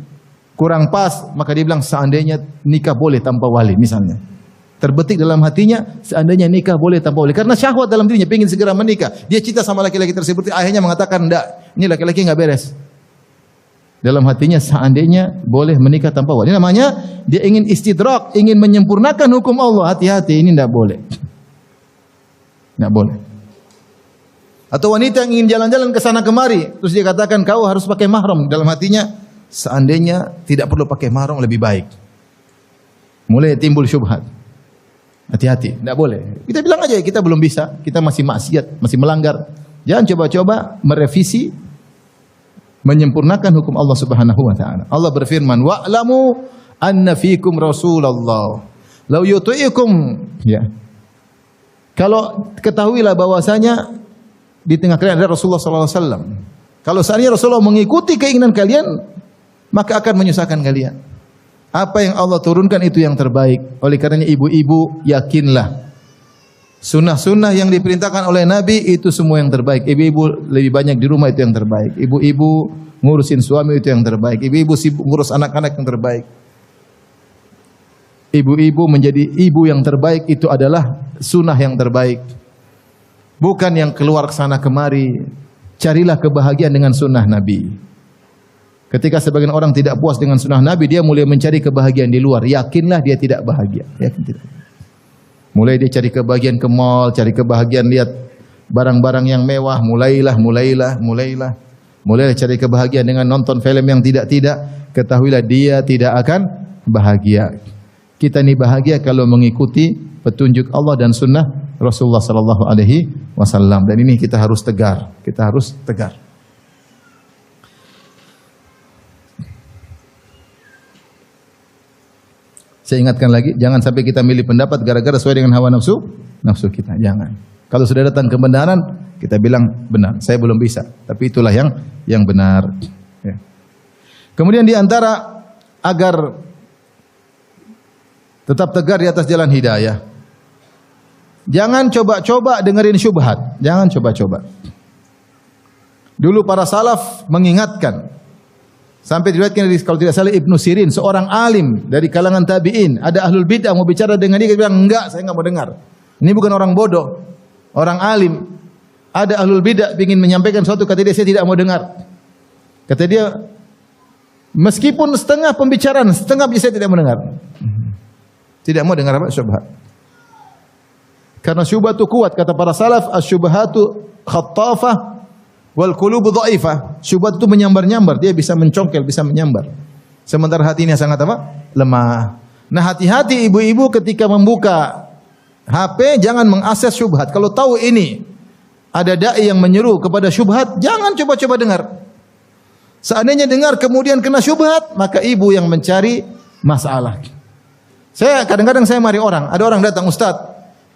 kurang pas, maka dia bilang seandainya nikah boleh tanpa wali misalnya. Terbetik dalam hatinya, seandainya nikah boleh tanpa wali. Karena syahwat dalam dirinya, ingin segera menikah. Dia cinta sama laki-laki tersebut, ayahnya mengatakan, enggak, ini laki-laki enggak beres. Dalam hatinya, seandainya boleh menikah tanpa wali. Ini namanya, dia ingin istidrak, ingin menyempurnakan hukum Allah. Hati-hati, ini enggak boleh. Enggak boleh. Atau wanita yang ingin jalan-jalan ke sana kemari, terus dia katakan kau harus pakai mahram. Dalam hatinya, seandainya tidak perlu pakai mahram lebih baik. Mulai timbul syubhat. Hati-hati, tidak boleh. Kita bilang aja kita belum bisa, kita masih maksiat, masih melanggar. Jangan coba-coba merevisi, menyempurnakan hukum Allah Subhanahu wa taala. Allah berfirman, "Wa'lamu anna fiikum Rasulullah, law yuti'ikum." Ya. Kalau ketahuilah bahwasanya di tengah kalian ada Rasulullah sallallahu alaihi wasallam. Kalau seandainya Rasulullah mengikuti keinginan kalian, maka akan menyusahkan kalian. Apa yang Allah turunkan itu yang terbaik. Oleh karenanya ibu-ibu yakinlah sunnah-sunnah yang diperintahkan oleh Nabi itu semua yang terbaik. Ibu-ibu lebih banyak di rumah itu yang terbaik. Ibu-ibu ngurusin suami itu yang terbaik. Ibu-ibu sibuk ngurus anak-anak yang terbaik. Ibu-ibu menjadi ibu yang terbaik itu adalah sunnah yang terbaik. Bukan yang keluar ke sana kemari. Carilah kebahagiaan dengan sunnah Nabi. Ketika sebagian orang tidak puas dengan sunnah Nabi, dia mulai mencari kebahagiaan di luar. Yakinlah dia tidak bahagia. Yakin tidak. Mulai dia cari kebahagiaan ke mall, cari kebahagiaan lihat barang-barang yang mewah. Mulailah cari kebahagiaan dengan nonton film yang tidak-tidak. Ketahuilah dia tidak akan bahagia. Kita ini bahagia kalau mengikuti petunjuk Allah dan sunnah Rasulullah sallallahu alaihi wasallam. Dan ini kita harus tegar. Kita harus tegar. Saya ingatkan lagi, jangan sampai kita milih pendapat gara-gara sesuai dengan hawa nafsu kita. Jangan. Kalau sudah datang kebenaran, kita bilang benar. Saya belum bisa, tapi itulah yang benar. Ya. Kemudian di antara agar tetap tegar di atas jalan hidayah, jangan coba-coba dengerin syubhat. Jangan coba-coba. Dulu para salaf mengingatkan. Sampai diriwayatkan dari kalau tidak salah Ibnu Sirin, seorang alim dari kalangan tabi'in, ada ahlul bid'ah mau bicara dengan dia bilang, "Enggak, saya enggak mau dengar." Ini bukan orang bodoh, orang alim. Ada ahlul bid'ah ingin menyampaikan suatu, kata dia, "Saya tidak mau dengar." Kata dia, meskipun setengah pembicaraan, setengah saya tidak mau dengar. Tidak mau dengar apa? Syubhat. Karena syubhat itu kuat, kata para salaf, asy-syubhatu khattafah wal qulubu dhaifah. Syubhat itu menyambar-nyambar, dia bisa mencongkel, bisa menyambar. Sementara hatinya sangat apa? Lemah. Nah, hati-hati ibu-ibu ketika membuka HP, jangan mengakses syubhat. Kalau tahu ini ada dai yang menyeru kepada syubhat, jangan coba-coba dengar. Seandainya dengar kemudian kena syubhat, maka ibu yang mencari masalah. Saya kadang-kadang saya mari orang, ada orang datang, "Ustaz,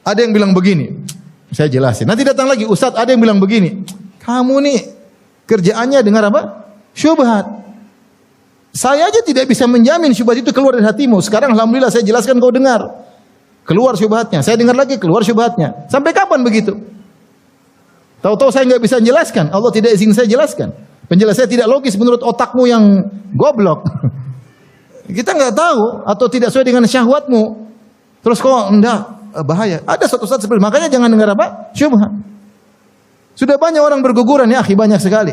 ada yang bilang begini." Saya jelasin. Nanti datang lagi, "Ustaz, ada yang bilang begini." Kamu nih kerjaannya dengar apa? Syubhat. Saya aja tidak bisa menjamin syubhat itu keluar dari hatimu. Sekarang alhamdulillah saya jelaskan kau dengar. Keluar syubhatnya. Saya dengar lagi keluar syubhatnya. Sampai kapan begitu? Tahu-tahu saya nggak bisa menjelaskan. Allah tidak izin saya jelaskan. Penjelasan saya tidak logis menurut otakmu yang goblok. Kita nggak tahu atau tidak sesuai dengan syahwatmu. Terus kok enggak bahaya. Ada suatu saat seperti makanya jangan dengar apa? Syubhat. Sudah banyak orang berguguran ya, akhi, banyak sekali.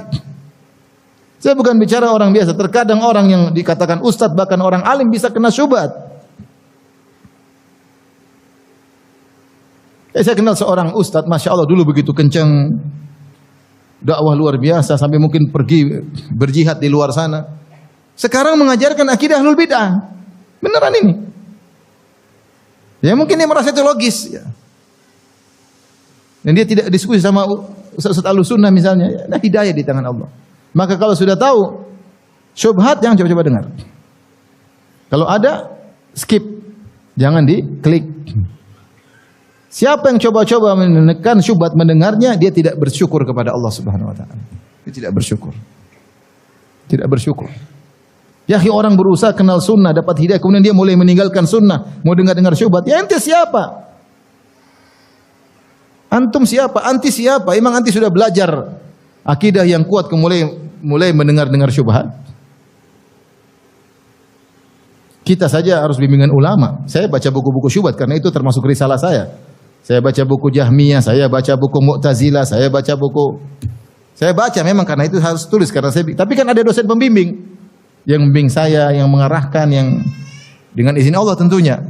Saya bukan bicara orang biasa. Terkadang orang yang dikatakan ustadz, bahkan orang alim bisa kena syubhat. Saya kenal seorang ustadz, masya Allah dulu begitu kencang, dakwah luar biasa sampai mungkin pergi berjihad di luar sana. Sekarang mengajarkan akidah ahlul bid'ah. Beneran ini. Ya mungkin dia merasa itu logis. Ya. Dan dia tidak diskusi sama Ustaz Ahlussunnah misalnya, nah hidayah di tangan Allah. Maka kalau sudah tahu syubhat, jangan coba-coba dengar. Kalau ada, skip. Jangan diklik. Siapa yang coba-coba menekan syubhat mendengarnya, dia tidak bersyukur kepada Allah Subhanahu wa taala. Dia tidak bersyukur. Tidak bersyukur. Ya, orang berusaha kenal sunnah, dapat hidayah, kemudian dia mulai meninggalkan sunnah, mau dengar-dengar syubhat. Ya ente siapa? Antum siapa? Anti siapa? Emang anti sudah belajar akidah yang kuat mulai mendengar-dengar syubhat? Kita saja harus bimbingan ulama. Saya baca buku-buku syubhat karena itu termasuk risalah saya. Saya baca buku Jahmiyah, saya baca buku Mu'tazilah, saya baca memang karena itu harus tulis karena saya. Tapi kan ada dosen pembimbing yang membimbing saya, yang mengarahkan, yang dengan izin Allah tentunya.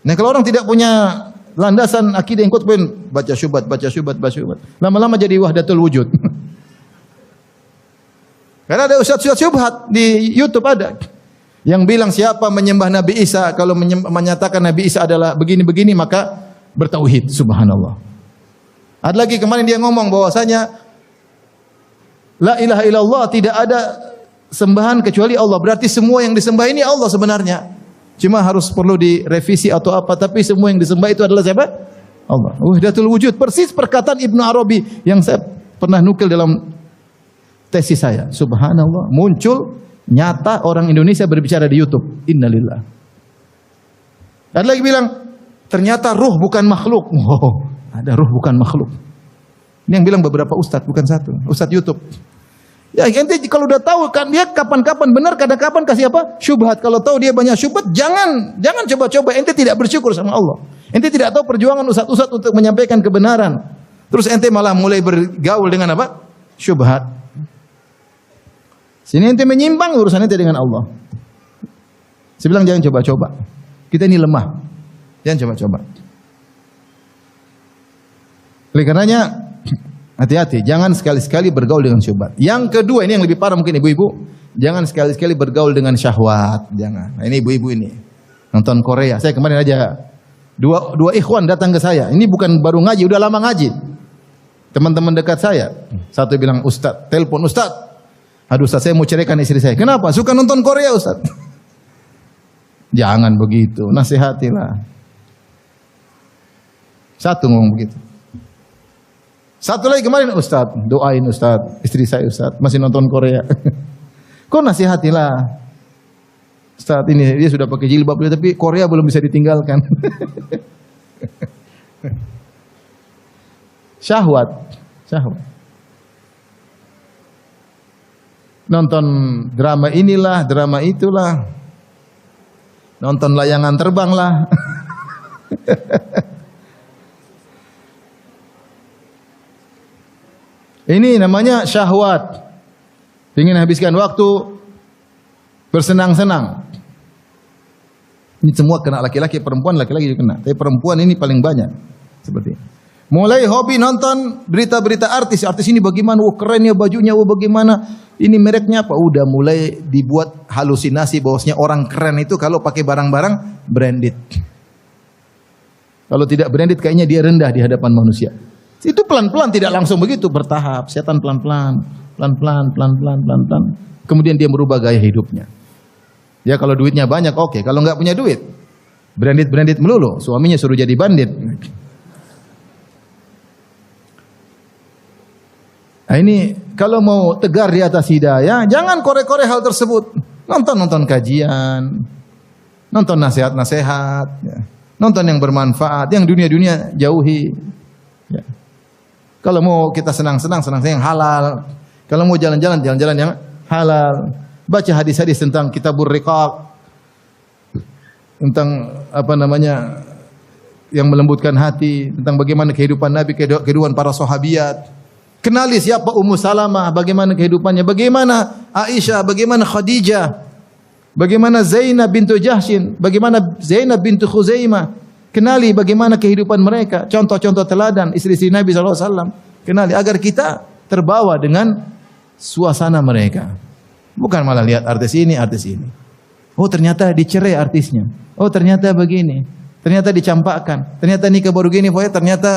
Nah, kalau orang tidak punya landasan akidah yang kuat, baca syubhat. Lama-lama jadi wahdatul wujud. Karena ada ustaz-ustaz syubhat di YouTube ada. Yang bilang siapa menyembah Nabi Isa, kalau menyatakan Nabi Isa adalah begini-begini maka bertauhid. Subhanallah. Ada lagi kemarin dia ngomong bahwasanya la ilaha illallah, tidak ada sembahan kecuali Allah. Berarti semua yang disembah ini Allah sebenarnya. Cuma harus perlu direvisi atau apa, tapi semua yang disembah itu adalah siapa? Allah. Wahdatul wujud. Persis perkataan Ibnu Arabi yang saya pernah nukil dalam tesis saya. Subhanallah, muncul Nyata orang Indonesia berbicara di YouTube. Innalillah. Ada lagi bilang, ternyata ruh bukan makhluk. Oh, ada ruh bukan makhluk. Ini yang bilang beberapa ustadz, bukan satu. Ustadz YouTube. Ya ente kalau udah tahu kan dia kapan-kapan benar, kadang-kapan kasih apa? Syubhat. Kalau tahu dia banyak syubhat, jangan coba-coba. Ente tidak bersyukur sama Allah. Ente tidak tahu perjuangan ustadz-ustadz untuk menyampaikan kebenaran. Terus ente malah mulai bergaul dengan apa? Syubhat. Sini ente menyimpang, urusan ente dengan Allah. Saya bilang jangan coba-coba. Kita ini lemah. Jangan coba-coba. Oleh karenanya hati-hati, jangan sekali-sekali bergaul dengan syubhat. Yang kedua, ini yang lebih parah mungkin ibu-ibu, jangan sekali-sekali bergaul dengan syahwat, jangan. Nah, ini ibu-ibu ini nonton Korea. Saya kemarin aja dua ikhwan datang ke saya. Ini bukan baru ngaji, udah lama ngaji. Teman-teman dekat saya. Satu bilang, "Ustaz, telepon Ustaz. Aduh Ustaz, saya mau ceraikan istri saya." "Kenapa?" "Suka nonton Korea Ustaz." Jangan begitu, nasihatilah. Satu ngomong begitu. Satu lagi kemarin, "Ustaz, doain Ustaz, istri saya Ustaz, masih nonton Korea." Kok nasihatilah. Ustaz ini dia sudah pakai jilbab tapi Korea belum bisa ditinggalkan. Syahwat. Nonton drama inilah, drama itulah. Nonton layangan terbang lah. Ini namanya syahwat. Ingin habiskan waktu bersenang-senang. Ini semua kena laki-laki, perempuan laki-laki juga kena. Tapi perempuan ini paling banyak seperti ini. Mulai hobi nonton berita-berita artis. Artis ini bagaimana? Oh keren ya bajunya, oh bagaimana? Ini mereknya apa? Udah mulai dibuat halusinasi bahwasanya orang keren itu kalau pakai barang-barang branded. Kalau tidak branded kayaknya dia rendah di hadapan manusia. Itu pelan-pelan, tidak langsung begitu, bertahap. Setan pelan-pelan. Kemudian dia merubah gaya hidupnya. Ya kalau duitnya banyak oke. Kalau nggak punya duit, branded melulu. Suaminya suruh jadi bandit. Nah ini kalau mau tegar di atas hidayah, jangan korek-korek hal tersebut. Nonton kajian, nonton nasihat-nasihat, ya. Nonton yang bermanfaat, yang dunia-dunia jauhi. Ya. Kalau mau kita senang-senang yang halal. Kalau mau jalan-jalan yang halal. Baca hadis-hadis tentang Kitabur Riqaq, tentang apa namanya yang melembutkan hati, tentang bagaimana kehidupan Nabi, kehidupan para sahabiat. Kenali siapa Ummu Salamah, bagaimana kehidupannya, bagaimana Aisyah, bagaimana Khadijah, bagaimana Zainab bintu Jahsyin, bagaimana Zainab bintu Khuzaimah. Kenali bagaimana kehidupan mereka, contoh-contoh teladan istri-istri Nabi SAW. Kenali agar kita terbawa dengan suasana mereka. Bukan malah lihat artis ini. Oh ternyata dicerai artisnya. Oh ternyata begini. Ternyata dicampakkan. Ternyata nikah baru gini. Ternyata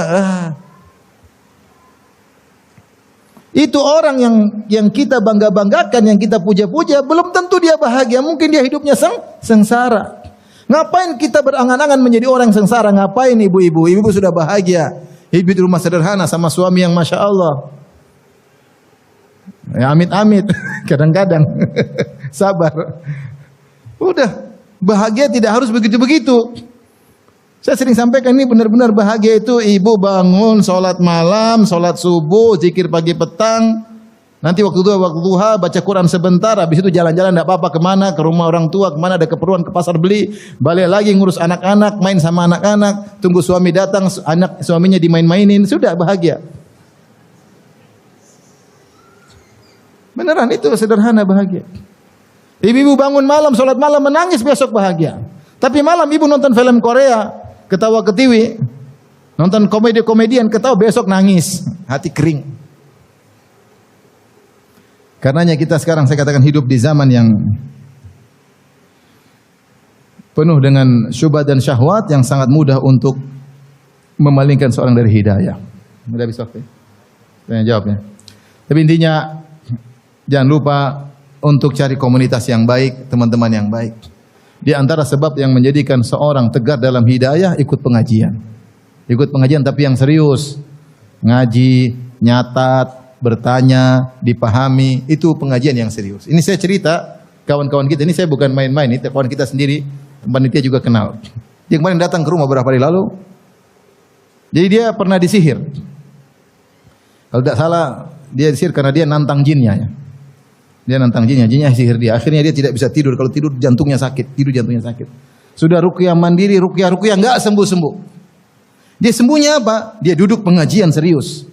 itu orang yang kita bangga-banggakan, yang kita puja-puja, belum tentu dia bahagia. Mungkin dia hidupnya sengsara. Ngapain kita berangan-angan menjadi orang sengsara? Ngapain ibu-ibu? Ibu sudah bahagia. Hidup di rumah sederhana sama suami yang Masya Allah. Ya amit-amit. Kadang-kadang. Sabar. Udah. Bahagia tidak harus begitu-begitu. Saya sering sampaikan ini benar-benar bahagia itu ibu bangun, sholat malam, sholat subuh, zikir pagi petang. Nanti waktu duha baca Quran sebentar, habis itu jalan-jalan tidak apa-apa kemana, ke rumah orang tua, kemana ada keperluan, ke pasar beli, balik lagi ngurus anak-anak, main sama anak-anak, tunggu suami datang, anak suaminya dimain-mainin, sudah bahagia. Beneran itu sederhana bahagia. Ibu-ibu bangun malam, sholat malam, menangis besok bahagia. Tapi malam ibu nonton film Korea, ketawa ketiwi, nonton komedian ketawa, besok nangis, hati kering. Karenanya kita sekarang saya katakan hidup di zaman yang penuh dengan syubhat dan syahwat yang sangat mudah untuk memalingkan seorang dari hidayah. Mudah bisa oke? Saya jawabnya. Tapi intinya jangan lupa untuk cari komunitas yang baik, teman-teman yang baik. Di antara sebab yang menjadikan seorang tegar dalam hidayah, ikut pengajian. Ikut pengajian tapi yang serius. Ngaji, nyatat, bertanya, dipahami, itu pengajian yang serius. Ini saya cerita kawan-kawan kita ini, saya bukan main-main, ini kawan kita sendiri, panitia juga kenal. Dia kemarin datang ke rumah beberapa hari lalu. Jadi dia pernah disihir. Kalau tidak salah, dia disihir karena dia nantang jinnya. Ya. Dia nantang jinnya, jinnya sihir dia. Akhirnya dia tidak bisa tidur. Kalau tidur jantungnya sakit, Sudah ruqyah mandiri, ruqyah enggak sembuh-sembuh. Dia sembuhnya apa? Dia duduk pengajian serius.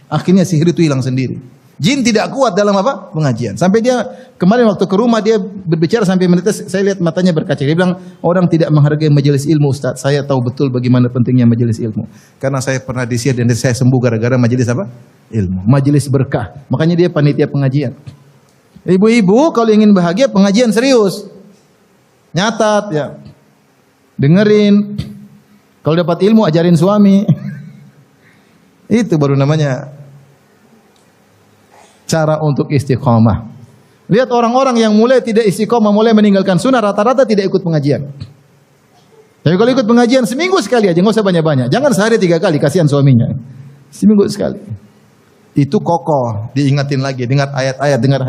Akhirnya sihir itu hilang sendiri. Jin tidak kuat dalam apa? Pengajian. Sampai dia kemarin waktu ke rumah dia berbicara sampai menetes, saya lihat matanya berkaca. Dia bilang, orang tidak menghargai majelis ilmu, Ustaz. Saya tahu betul bagaimana pentingnya majelis ilmu. Karena saya pernah disihir dan saya sembuh gara-gara majelis apa? Ilmu. Majelis berkah. Makanya dia panitia pengajian. Ibu-ibu kalau ingin bahagia, pengajian serius. Nyatat ya. Dengerin. Kalau dapat ilmu ajarin suami. Itu baru namanya cara untuk istiqomah. Lihat orang-orang yang mulai tidak istiqomah, mulai meninggalkan sunnah, rata-rata tidak ikut pengajian. Tapi kalau ikut pengajian seminggu sekali aja, nggak usah banyak-banyak. Jangan sehari 3 kali, kasihan suaminya. Seminggu sekali. Itu kokoh, diingatin lagi, dengar ayat-ayat, dengar